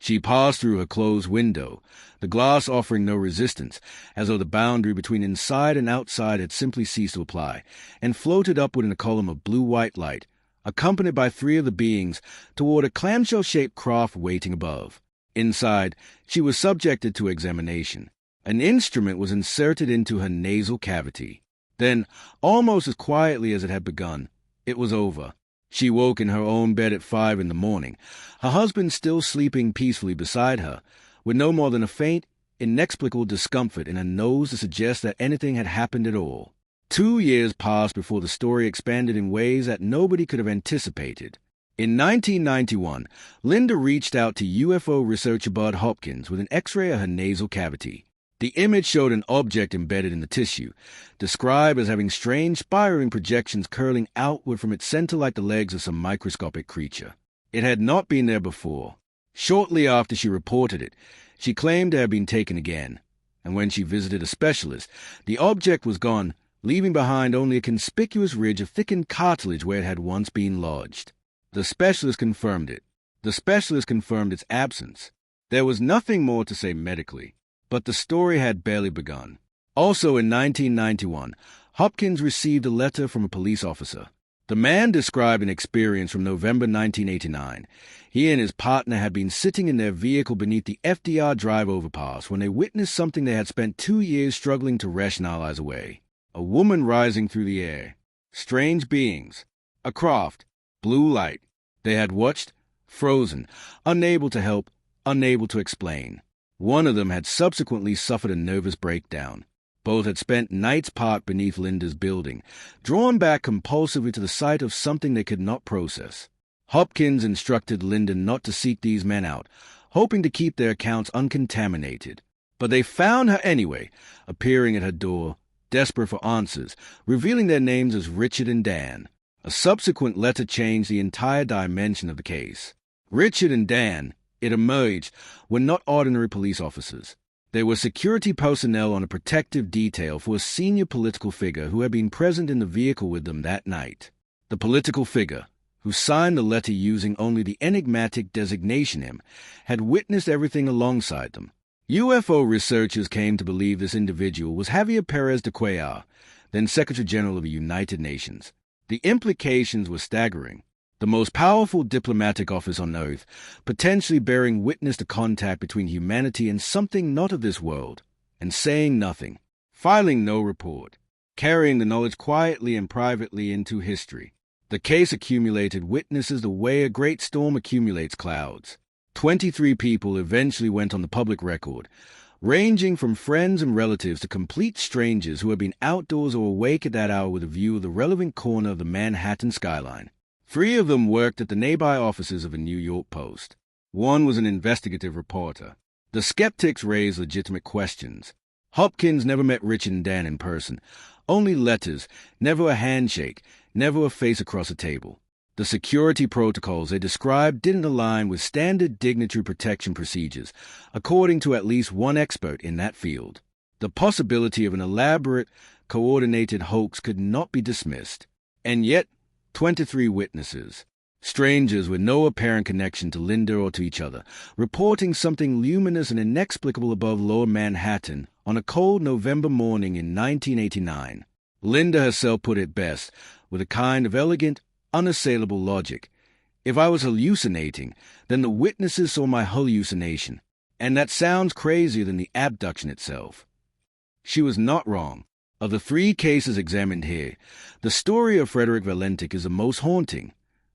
She passed through her closed window, the glass offering no resistance, as though the boundary between inside and outside had simply ceased to apply, and floated upward in a column of blue-white light, accompanied by three of the beings, toward a clamshell-shaped craft waiting above. Inside, she was subjected to examination. An instrument was inserted into her nasal cavity. Then, almost as quietly as it had begun, it was over. She woke in her own bed at 5 in the morning, her husband still sleeping peacefully beside her, with no more than a faint, inexplicable discomfort in her nose to suggest that anything had happened at all. 2 years passed before the story expanded in ways that nobody could have anticipated. In 1991, Linda reached out to UFO researcher Bud Hopkins with an X-ray of her nasal cavity. The image showed an object embedded in the tissue, described as having strange spiraling projections curling outward from its center like the legs of some microscopic creature. It had not been there before. Shortly after she reported it, she claimed to have been taken again, and when she visited a specialist, the object was gone, leaving behind only a conspicuous ridge of thickened cartilage where it had once been lodged. The specialist confirmed it. The specialist confirmed its absence. There was nothing more to say medically. But the story had barely begun. Also in 1991, Hopkins received a letter from a police officer. The man described an experience from November 1989. He and his partner had been sitting in their vehicle beneath the FDR Drive overpass when they witnessed something they had spent 2 years struggling to rationalize away. A woman rising through the air. Strange beings. A craft. Blue light. They had watched, frozen, unable to help, unable to explain. One of them had subsequently suffered a nervous breakdown. Both had spent nights parked beneath Linda's building, drawn back compulsively to the sight of something they could not process. Hopkins instructed Linda not to seek these men out, hoping to keep their accounts uncontaminated. But they found her anyway, appearing at her door, desperate for answers, revealing their names as Richard and Dan. A subsequent letter changed the entire dimension of the case. Richard and Dan, it emerged, were not ordinary police officers. They were security personnel on a protective detail for a senior political figure who had been present in the vehicle with them that night. The political figure, who signed the letter using only the enigmatic designation M, had witnessed everything alongside them. UFO researchers came to believe this individual was Javier Pérez de Cuellar, then Secretary General of the United Nations. The implications were staggering. The most powerful diplomatic office on Earth, potentially bearing witness to contact between humanity and something not of this world, and saying nothing, filing no report, carrying the knowledge quietly and privately into history. The case accumulated witnesses the way a great storm accumulates clouds. 23 people eventually went on the public record, ranging from friends and relatives to complete strangers who had been outdoors or awake at that hour with a view of the relevant corner of the Manhattan skyline. 3 of them worked at the nearby offices of a New York Post. One was an investigative reporter. The skeptics raised legitimate questions. Hopkins never met Richard and Dan in person. Only letters, never a handshake, never a face across a table. The security protocols they described didn't align with standard dignitary protection procedures, according to at least one expert in that field. The possibility of an elaborate, coordinated hoax could not be dismissed. And yet, 23 witnesses, strangers with no apparent connection to Linda or to each other, reporting something luminous and inexplicable above Lower Manhattan on a cold November morning in 1989. Linda herself put it best, with a kind of elegant, unassailable logic. If I was hallucinating, then the witnesses saw my hallucination, and that sounds crazier than the abduction itself. She was not wrong. Of the 3 cases examined here, the story of Frederick Valentich is the most haunting,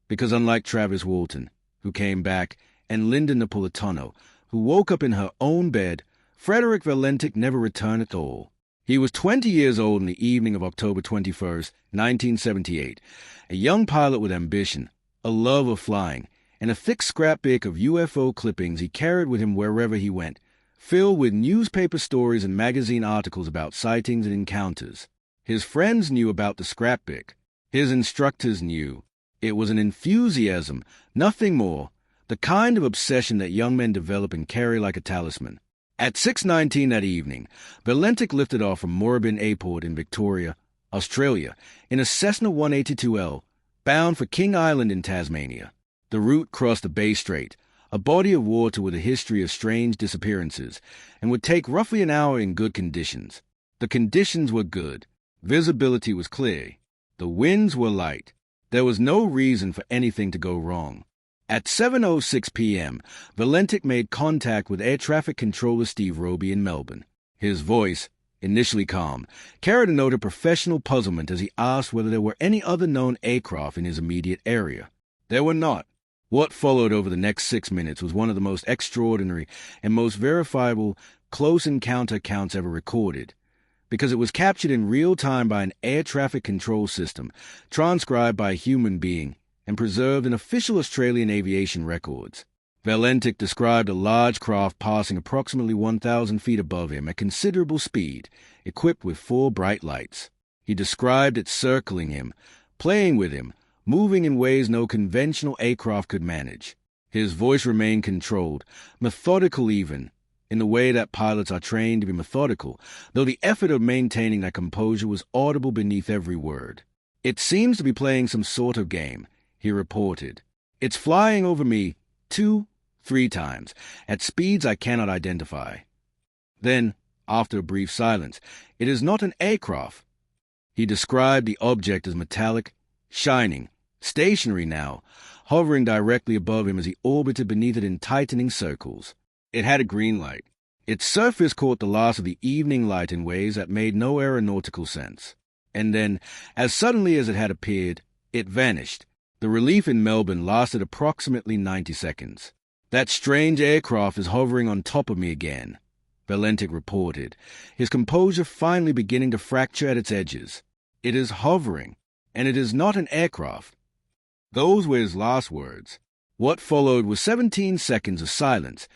because unlike Travis Walton, who came back, and Linda Napolitano, who woke up in her own bed, Frederick Valentich never returned at all. He was 20 years old in the evening of October 21st, 1978, a young pilot with ambition, a love of flying, and a thick scrapbook of UFO clippings he carried with him wherever he went, filled with newspaper stories and magazine articles about sightings and encounters. His friends knew about the scrapbook. His instructors knew. It was an enthusiasm, nothing more, the kind of obsession that young men develop and carry like a talisman. At 6:19 that evening, Valentich lifted off from Moorabbin Airport in Victoria, Australia, in a Cessna 182L, bound for King Island in Tasmania. The route crossed the Bass Strait, a body of water with a history of strange disappearances, and would take roughly an hour in good conditions. The conditions were good. Visibility was clear. The winds were light. There was no reason for anything to go wrong. At 7:06 p.m., Valentich made contact with Air Traffic Controller Steve Roby in Melbourne. His voice, initially calm, carried a note of professional puzzlement as he asked whether there were any other known aircraft in his immediate area. There were not. What followed over the next 6 minutes was one of the most extraordinary and most verifiable close encounter accounts ever recorded, because it was captured in real time by an air traffic control system, transcribed by a human being, and preserved in official Australian aviation records. Valentich described a large craft passing approximately 1,000 feet above him at considerable speed, equipped with 4 bright lights. He described it circling him, playing with him, moving in ways no conventional aircraft could manage. His voice remained controlled, methodical even, in the way that pilots are trained to be methodical, though the effort of maintaining that composure was audible beneath every word. "It seems to be playing some sort of game," he reported. "It's flying over me 2, 3 times, at speeds I cannot identify." Then, after a brief silence, "It is not an aircraft." He described the object as metallic, shining, stationary now, hovering directly above him as he orbited beneath it in tightening circles. It had a green light. Its surface caught the last of the evening light in ways that made no aeronautical sense. And then, as suddenly as it had appeared, it vanished. The relief in Melbourne lasted approximately 90 seconds. "That strange aircraft is hovering on top of me again," Valentich reported, his composure finally beginning to fracture at its edges. "It is hovering, and it is not an aircraft." Those were his last words. What followed was 17 seconds of silence,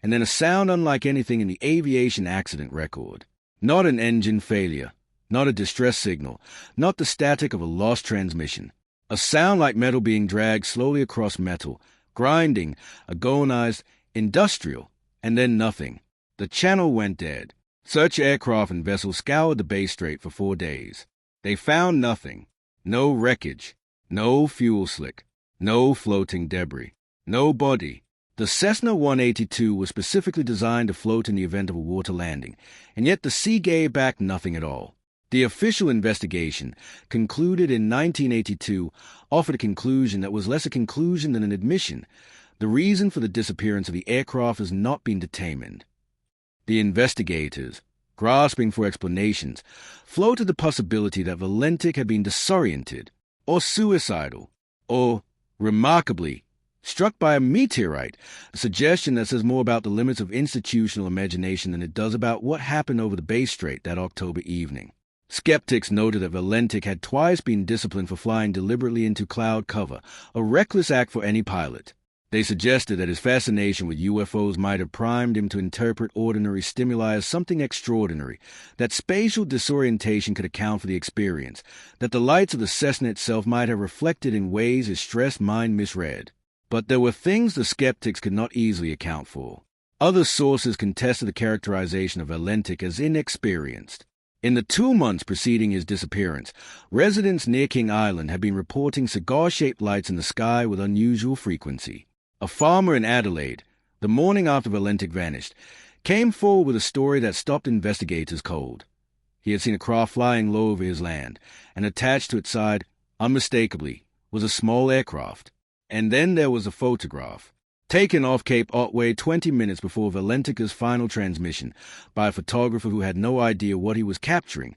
and then a sound unlike anything in the aviation accident record. Not an engine failure, not a distress signal, not the static of a lost transmission. A sound like metal being dragged slowly across metal, grinding, agonized, industrial, and then nothing. The channel went dead. Search aircraft and vessels scoured the Bass Strait for 4 days. They found nothing. No wreckage, no fuel slick, no floating debris, no body. The Cessna 182 was specifically designed to float in the event of a water landing, and yet the sea gave back nothing at all. The official investigation, concluded in 1982, offered a conclusion that was less a conclusion than an admission. The reason for the disappearance of the aircraft has not been determined. The investigators, grasping for explanations, floated the possibility that Valentich had been disoriented, or suicidal, or, remarkably, struck by a meteorite, a suggestion that says more about the limits of institutional imagination than it does about what happened over the Bass Strait that October evening. Skeptics noted that Valentich had twice been disciplined for flying deliberately into cloud cover, a reckless act for any pilot. They suggested that his fascination with UFOs might have primed him to interpret ordinary stimuli as something extraordinary, that spatial disorientation could account for the experience, that the lights of the Cessna itself might have reflected in ways his stressed mind misread. But there were things the skeptics could not easily account for. Other sources contested the characterization of Valentich as inexperienced. In the 2 months preceding his disappearance, residents near King Island had been reporting cigar-shaped lights in the sky with unusual frequency. A farmer in Adelaide, the morning after Valentich vanished, came forward with a story that stopped investigators cold. He had seen a craft flying low over his land, and attached to its side, unmistakably, was a small aircraft. And then there was a photograph, taken off Cape Otway 20 minutes before Valentich's final transmission, by a photographer who had no idea what he was capturing.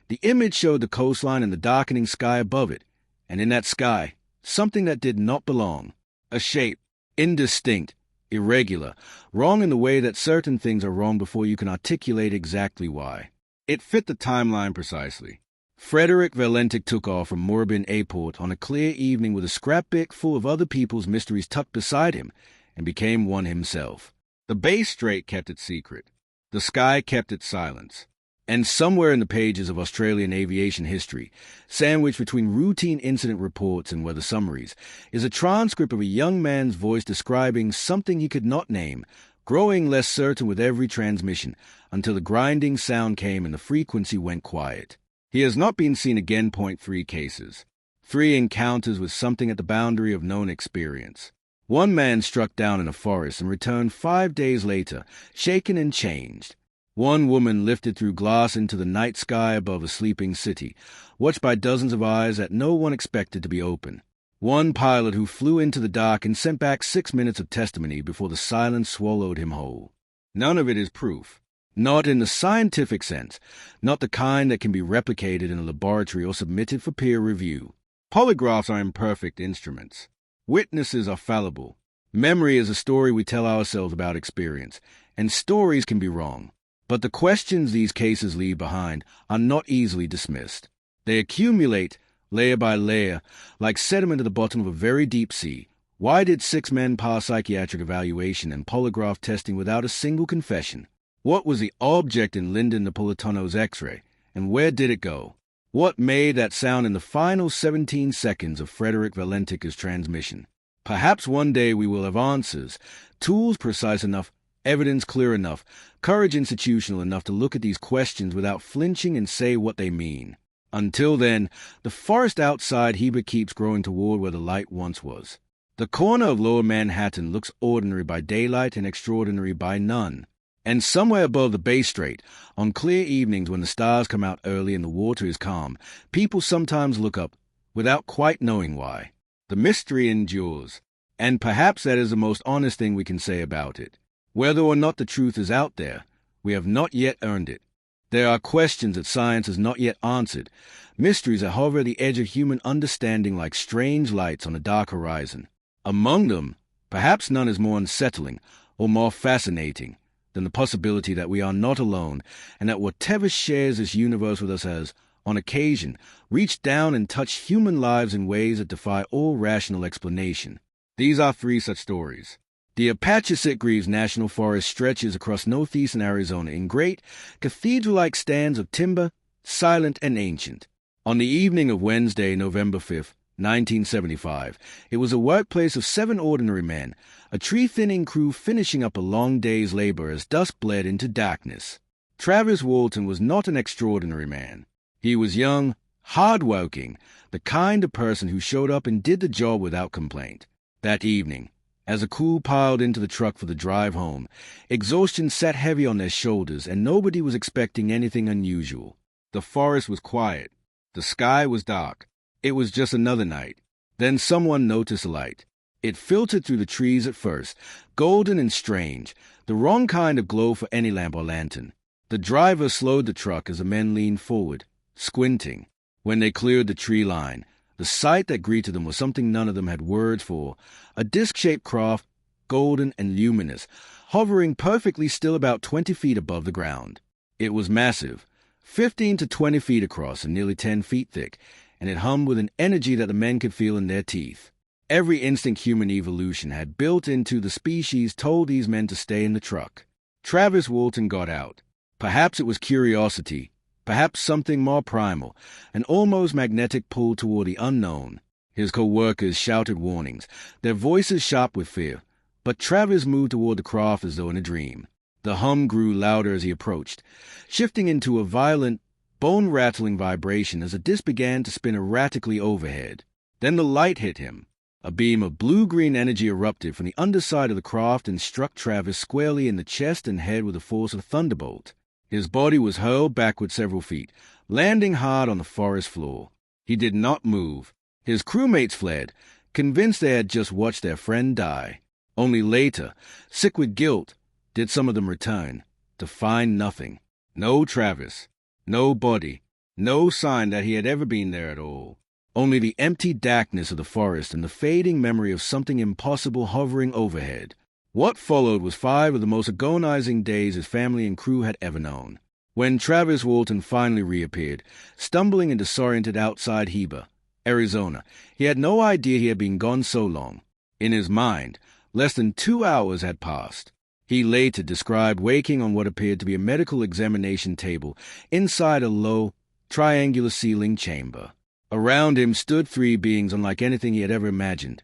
The image showed the coastline and the darkening sky above it, and in that sky, something that did not belong. A shape, indistinct, irregular, wrong in the way that certain things are wrong before you can articulate exactly why. It fit the timeline precisely. Frederick Valentich took off from Moorabbin Airport on a clear evening with a scrapbook full of other people's mysteries tucked beside him, and became one himself. The Bass Strait kept its secret. The sky kept its silence. And somewhere in the pages of Australian aviation history, sandwiched between routine incident reports and weather summaries, is a transcript of a young man's voice describing something he could not name, growing less certain with every transmission, until the grinding sound came and the frequency went quiet. He has not been seen again. 3 cases. 3 encounters with something at the boundary of known experience. One man struck down in a forest and returned 5 days later, shaken and changed. One woman lifted through glass into the night sky above a sleeping city, watched by dozens of eyes that no one expected to be open. One pilot who flew into the dark and sent back 6 minutes of testimony before the silence swallowed him whole. None of it is proof. Not in the scientific sense, not the kind that can be replicated in a laboratory or submitted for peer review. Polygraphs are imperfect instruments. Witnesses are fallible. Memory is a story we tell ourselves about experience, and stories can be wrong. But the questions these cases leave behind are not easily dismissed. They accumulate, layer by layer, like sediment at the bottom of a very deep sea. Why did 6 men pass psychiatric evaluation and polygraph testing without a single confession? What was the object in Linda Napolitano's X-ray, and where did it go? What made that sound in the final 17 seconds of Frederick Valentich's transmission? Perhaps one day we will have answers, tools precise enough, evidence clear enough, courage institutional enough to look at these questions without flinching and say what they mean. Until then, the forest outside Heber keeps growing toward where the light once was. The corner of Lower Manhattan looks ordinary by daylight and extraordinary by none. And somewhere above the Bass Strait, on clear evenings when the stars come out early and the water is calm, people sometimes look up without quite knowing why. The mystery endures, and perhaps that is the most honest thing we can say about it. Whether or not the truth is out there, we have not yet earned it. There are questions that science has not yet answered, mysteries that hover at the edge of human understanding like strange lights on a dark horizon. Among them, perhaps none is more unsettling or more fascinating than the possibility that we are not alone, and that whatever shares this universe with us has, on occasion, reached down and touched human lives in ways that defy all rational explanation. These are 3 such stories. The Apache-Sitgreaves National Forest stretches across northeastern Arizona in great, cathedral-like stands of timber, silent and ancient. On the evening of Wednesday, November 5th, 1975, it was a workplace of 7 ordinary men, a tree-thinning crew finishing up a long day's labor as dusk bled into darkness. Travis Walton was not an extraordinary man. He was young, hard-working, the kind of person who showed up and did the job without complaint. That evening, as the crew piled into the truck for the drive home, exhaustion sat heavy on their shoulders, and nobody was expecting anything unusual. The forest was quiet. The sky was dark. It was just another night. Then someone noticed a light. It filtered through the trees at first, golden and strange, the wrong kind of glow for any lamp or lantern. The driver slowed the truck as the men leaned forward, squinting. When they cleared the tree line, the sight that greeted them was something none of them had words for, a disc-shaped craft, golden and luminous, hovering perfectly still about 20 feet above the ground. It was massive, 15 to 20 feet across and nearly 10 feet thick, and it hummed with an energy that the men could feel in their teeth. Every instinct human evolution had built into the species told these men to stay in the truck. Travis Walton got out. Perhaps it was curiosity, perhaps something more primal, an almost magnetic pull toward the unknown. His co-workers shouted warnings, their voices sharp with fear, but Travis moved toward the craft as though in a dream. The hum grew louder as he approached, shifting into a violent, bone-rattling vibration as the disc began to spin erratically overhead. Then the light hit him. A beam of blue-green energy erupted from the underside of the craft and struck Travis squarely in the chest and head with the force of a thunderbolt. His body was hurled backward several feet, landing hard on the forest floor. He did not move. His crewmates fled, convinced they had just watched their friend die. Only later, sick with guilt, did some of them return, to find nothing. No Travis, no body, no sign that he had ever been there at all. Only the empty darkness of the forest and the fading memory of something impossible hovering overhead. What followed was 5 of the most agonizing days his family and crew had ever known. When Travis Walton finally reappeared, stumbling and disoriented outside Heber, Arizona, he had no idea he had been gone so long. In his mind, less than 2 hours had passed. He later described waking on what appeared to be a medical examination table inside a low, triangular ceiling chamber. Around him stood 3 beings unlike anything he had ever imagined.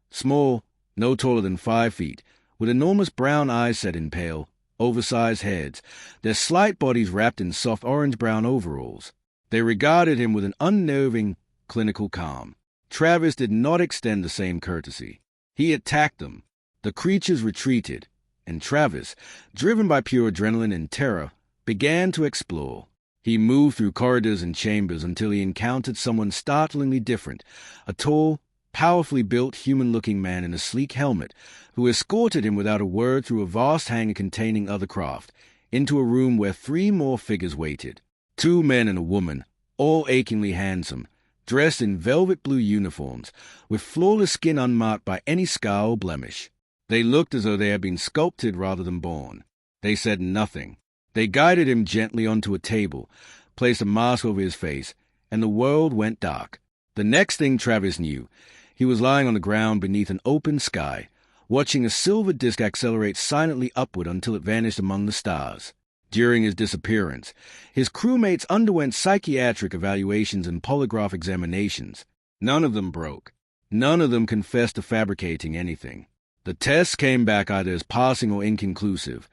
Small, no taller than 5 feet, with enormous brown eyes set in pale, oversized heads, their slight bodies wrapped in soft orange-brown overalls. They regarded him with an unnerving, clinical calm. Travis did not extend the same courtesy. He attacked them. The creatures retreated, and Travis, driven by pure adrenaline and terror, began to explore. He moved through corridors and chambers until he encountered someone startlingly different, a tall, powerfully built human-looking man in a sleek helmet who escorted him without a word through a vast hangar containing other craft, into a room where 3 more figures waited. 2 men and a woman, all achingly handsome, dressed in velvet blue uniforms, with flawless skin unmarked by any scar or blemish. They looked as though they had been sculpted rather than born. They said nothing. They guided him gently onto a table, placed a mask over his face, and the world went dark. The next thing Travis knew, he was lying on the ground beneath an open sky, watching a silver disk accelerate silently upward until it vanished among the stars. During his disappearance, his crewmates underwent psychiatric evaluations and polygraph examinations. None of them broke. None of them confessed to fabricating anything. The tests came back either as passing or inconclusive.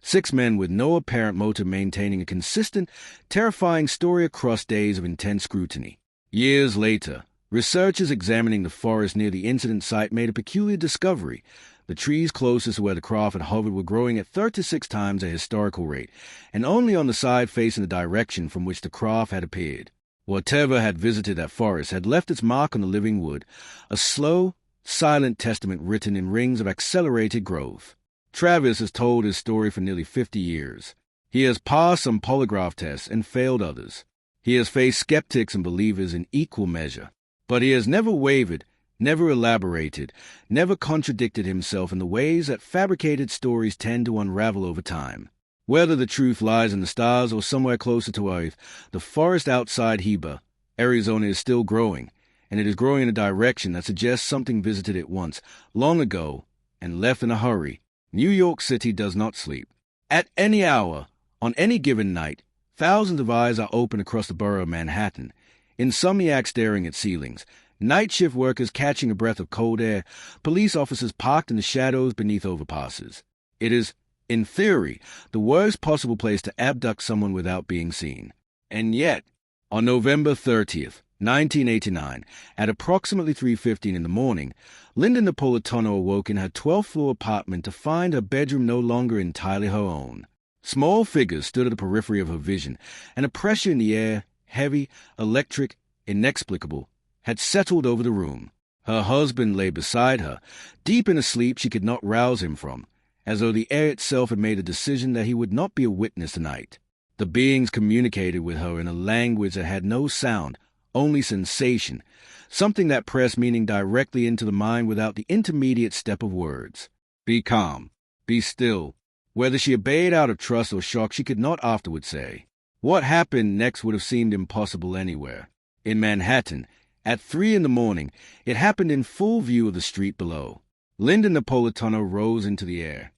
6 men with no apparent motive maintaining a consistent, terrifying story across days of intense scrutiny. Years later, researchers examining the forest near the incident site made a peculiar discovery. The trees closest to where the craft had hovered were growing at 36 times their historical rate, and only on the side facing the direction from which the craft had appeared. Whatever had visited that forest had left its mark on the living wood, a slow, silent testament written in rings of accelerated growth. Travis has told his story for nearly 50 years. He has passed some polygraph tests and failed others. He has faced skeptics and believers in equal measure. But he has never wavered, never elaborated, never contradicted himself in the ways that fabricated stories tend to unravel over time. Whether the truth lies in the stars or somewhere closer to Earth, the forest outside Heber, Arizona, is still growing, and it is growing in a direction that suggests something visited it once, long ago, and left in a hurry. New York City does not sleep. At any hour, on any given night, thousands of eyes are open across the borough of Manhattan, insomniacs staring at ceilings, night shift workers catching a breath of cold air, police officers parked in the shadows beneath overpasses. It is, in theory, the worst possible place to abduct someone without being seen. And yet, on November 30th, 1989, at approximately 3:15 in the morning, Linda Napolitano awoke in her 12th-floor apartment to find her bedroom no longer entirely her own. Small figures stood at the periphery of her vision, and a pressure in the air, heavy, electric, inexplicable, had settled over the room. Her husband lay beside her, deep in a sleep she could not rouse him from, as though the air itself had made a decision that he would not be a witness tonight. The beings communicated with her in a language that had no sound, only sensation, something that pressed meaning directly into the mind without the intermediate step of words. Be calm. Be still. Whether she obeyed out of trust or shock, she could not afterward say. What happened next would have seemed impossible anywhere. In Manhattan, at 3 in the morning, it happened in full view of the street below. Linda Napolitano rose into the air.